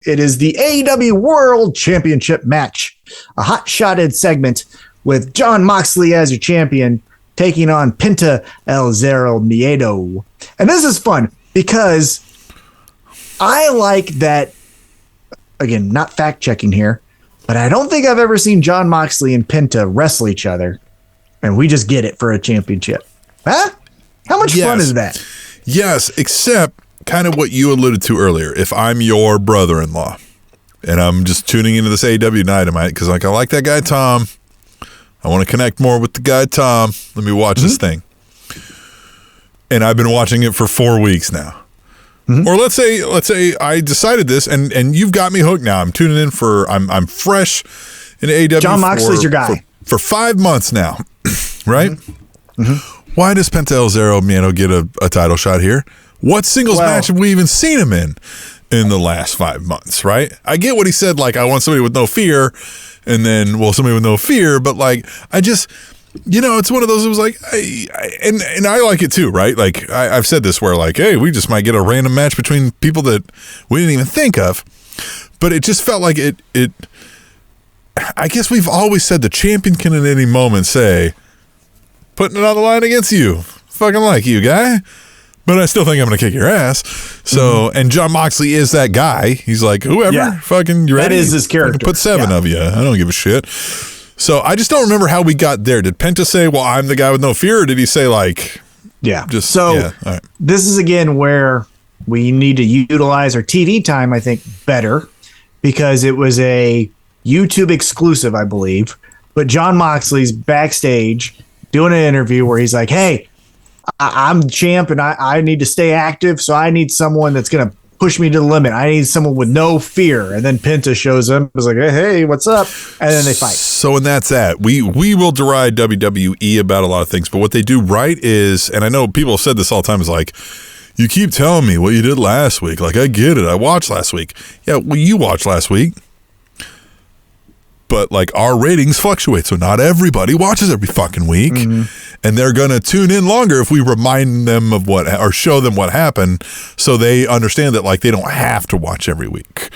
It is the AEW World Championship match, a hot-shotted segment with Jon Moxley as your champion, taking on Penta El Zero Miedo. And this is fun because I like that, again, not fact-checking here, but I don't think I've ever seen Jon Moxley and Penta wrestle each other, and we just get it for a championship. Huh? How much fun is that? Yes, except kind of what you alluded to earlier. If I'm your brother-in-law and I'm just tuning into this AEW Dynamite because I like that guy Tom, I want to connect more with the guy Tom. Let me watch this thing. And I've been watching it for 4 weeks now. Or let's say I decided this and you've got me hooked now. I'm tuning in I'm fresh in AEW. Jon Moxley's your guy. For 5 months now, right? Why does Penta El Zero Miedo get a title shot here? What singles match have we even seen him in the last 5 months, right? I get what he said, like, I want somebody with no fear, and then, somebody with no fear, but, like, I just, it's one of those, it was like, and I like it too, right? Like, I've said this where, like, hey, we just might get a random match between people that we didn't even think of, but it just felt like it I guess we've always said the champion can at any moment say, putting it on the line against you, fucking like you, guy. But I still think I'm going to kick your ass. So, and Jon Moxley is that guy. He's like, whoever, fucking, you ready? That is his character. Put 7 of you. I don't give a shit. So I just don't remember how we got there. Did Penta say, well, I'm the guy with no fear? Or did he say, like, all right. This is, again, where we need to utilize our TV time, I think, better. Because it was a YouTube exclusive, I believe. But Jon Moxley's backstage doing an interview where he's like, hey, I'm champ and I need to stay active, so I need someone that's going to push me to the limit. I need someone with no fear. And then Penta shows up. It's like, hey, what's up? And then they fight. So, and that's that. We will deride WWE about a lot of things, but what they do right is, and I know people have said this all the time, is like, you keep telling me what you did last week. Like, I get it. I watched last week. Yeah, well, you watched last week. But, like, our ratings fluctuate, so not everybody watches every fucking week. And they're going to tune in longer if we remind them of or show them what happened so they understand that, like, they don't have to watch every week,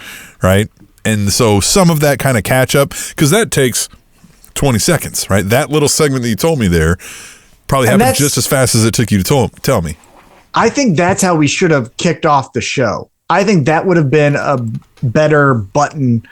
right? And so some of that kind of catch up, because that takes 20 seconds, right? That little segment that you told me there probably happened just as fast as it took you to tell me. I think that's how we should have kicked off the show. I think that would have been a better button,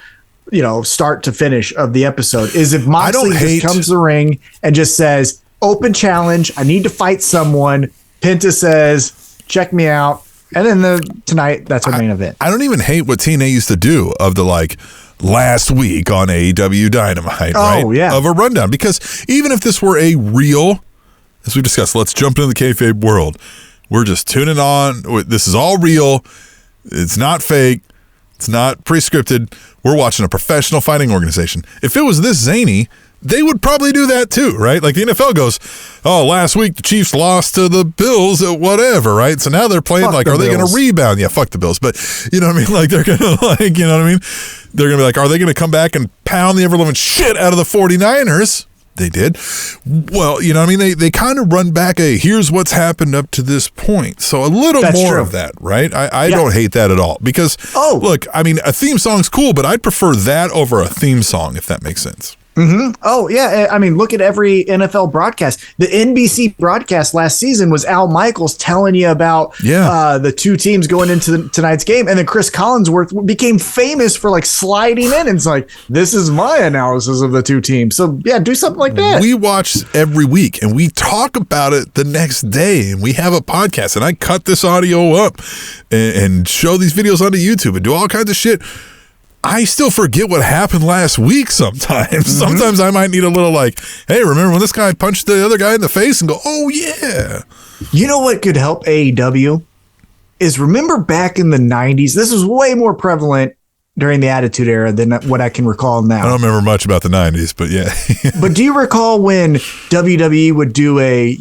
start to finish of the episode, is if Moxley just comes to the ring and just says, open challenge, I need to fight someone. Penta says, check me out. And then tonight, that's our main event. I don't even hate what TNA used to do of the, like, last week on AEW Dynamite, right? Oh, yeah. Of a rundown. Because even if this were a real, as we discussed, let's jump into the kayfabe world. We're just tuning on. This is all real. It's not fake. It's not pre-scripted. We're watching a professional fighting organization. If it was this zany, they would probably do that too, right? Like the NFL goes, oh, last week the Chiefs lost to the Bills at whatever, right? So now they're playing are they going to rebound? Yeah, fuck the Bills. But you know what I mean? Like they're going to like, you know what I mean? They're going to be like, are they going to come back and pound the ever-loving shit out of the 49ers? They did. Well, you know what I mean? They kind of run back here's what's happened up to this point. So a little more of that, right? I don't hate that at all because, look, I mean, a theme song's cool, but I'd prefer that over a theme song, if that makes sense. Oh, yeah. I mean, look at every NFL broadcast. The NBC broadcast last season was Al Michaels telling you about the two teams going into tonight's game. And then Chris Collinsworth became famous for like sliding in. And it's like, this is my analysis of the two teams. So, yeah, do something like that. We watch every week and we talk about it the next day. And we have a podcast. And I cut this audio up and show these videos onto YouTube and do all kinds of shit. I still forget what happened last week sometimes. Sometimes I might need a little like, hey, remember when this guy punched the other guy in the face and go, oh, yeah. You know what could help AEW is remember back in the 90s, this was way more prevalent during the Attitude Era than what I can recall now. I don't remember much about the 90s, but yeah. But do you recall when WWE would do a,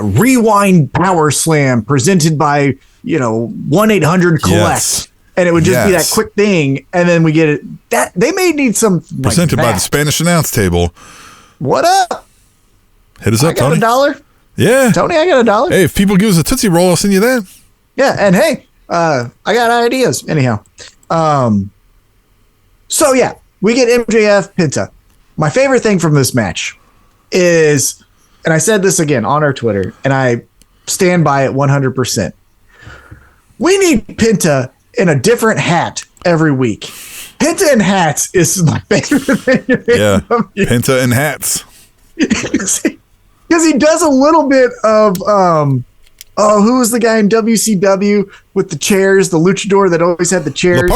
rewind power slam presented by, 1-800-COLLECT? Yes. And it would just be that quick thing, and then we get it. That they may need some presented by the Spanish announce table. What up? Hit us up, Tony. I got $1. Yeah, Tony, I got $1. Hey, if people give us a Tootsie Roll, I'll send you that. Yeah, and hey, I got ideas. Anyhow, So yeah, we get MJF Penta. My favorite thing from this match is, and I said this again on our Twitter, and I stand by it 100%. We need Penta in a different hat every week. Penta in hats is my favorite thing. Yeah, Penta in hats. Because he does a little bit of, who was the guy in WCW with the chairs, the luchador that always had the chairs?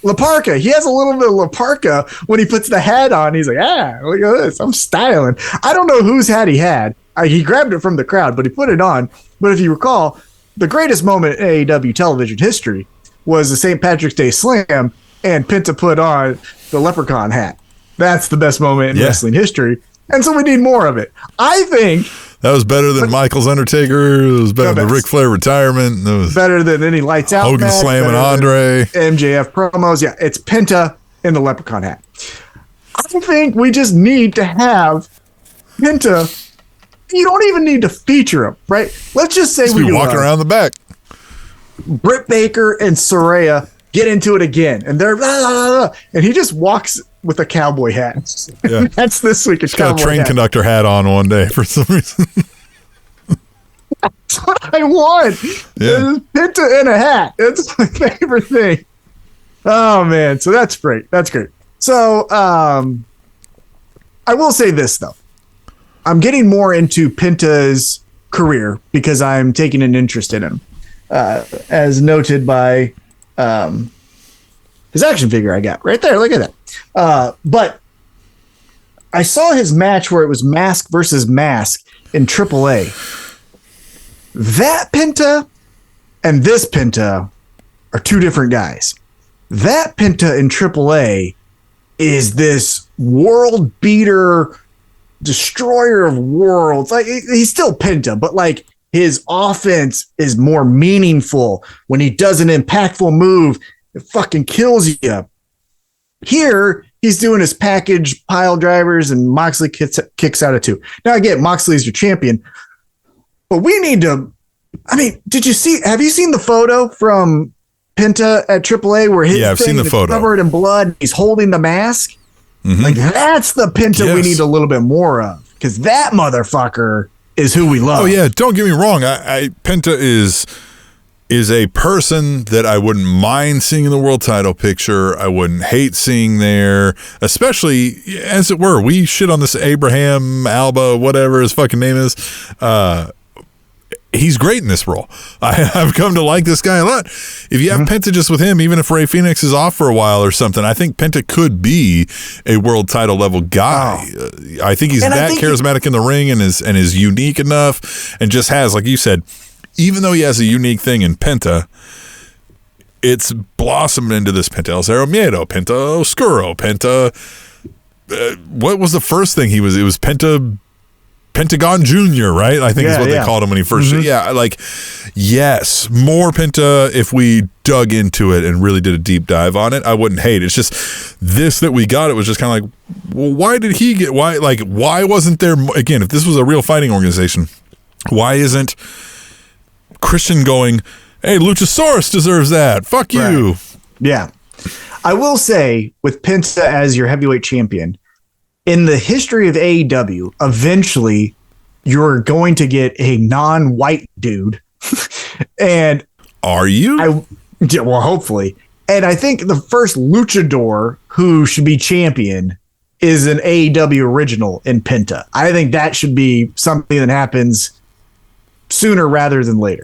La Parka. He has a little bit of La Parka when he puts the hat on. He's like, look at this. I'm styling. I don't know whose hat he had. He grabbed it from the crowd, but he put it on. But if you recall, the greatest moment in AEW television history was the St. Patrick's Day Slam, and Penta put on the leprechaun hat. That's the best moment in wrestling history. And so we need more of it. I think that was better than Michael's Undertaker. It was better than Ric Flair retirement. It was better than any lights out. Hogan slamming Andre. MJF promos. Yeah, it's Penta in the leprechaun hat. I think we just need to have Penta. You don't even need to feature him, right? Let's just say we walking around the back. Britt Baker and Saraya get into it again, and they're and he just walks with a cowboy hat. Yeah. That's this week. He's got a train conductor hat on one day for some reason. That's what I want. Yeah. Penta in a hat. It's my favorite thing. Oh man, so that's great. That's great. So I will say this though. I'm getting more into Penta's career because I'm taking an interest in him. As noted by his action figure I got right there. Look at that. But I saw his match where it was mask versus mask in AAA. That Penta and this Penta are two different guys. That Penta in AAA is this world beater, destroyer of worlds. Like he's still Penta, but like his offense is more meaningful. When he does an impactful move, it fucking kills you. Here, he's doing his package pile drivers, and Moxley kicks out of two. Now, again, Moxley's your champion, but we need to. I mean, have you seen the photo from Penta at AAA where his I've seen the photo covered in blood? He's holding the mask. Mm-hmm. Like that's the Penta we need a little bit more of, because that motherfucker is who we love. Oh yeah, don't get me wrong. Penta is a person that I wouldn't mind seeing in the world title picture. I wouldn't hate seeing there, especially as it were. We shit on this Abraham Alba, whatever his fucking name is. He's great in this role. I've come to like this guy a lot. If you have Penta just with him, even if Rey Fenix is off for a while or something, I think Penta could be a world title level guy. I think he's charismatic in the ring and is unique enough and just has, like you said, even though he has a unique thing in Penta, it's blossomed into this Penta El Zero Miedo, Penta Oscuro, Penta. What was the first thing he was? It was Pentagon Jr., right? I think is what they called him when he first. Mm-hmm. Yeah, like, yes, more Penta if we dug into it and really did a deep dive on it. I wouldn't hate it. It's just this that we got. It was just kind of like, well, why did he get? Why wasn't there? Again, if this was a real fighting organization, why isn't Christian going, hey, Luchasaurus deserves that. Fuck you. Right. Yeah. I will say, with Penta as your heavyweight champion, in the history of AEW, eventually you're going to get a non-white dude. And are you? Well, hopefully. And I think the first luchador who should be champion is an AEW original in Penta. I think that should be something that happens sooner rather than later.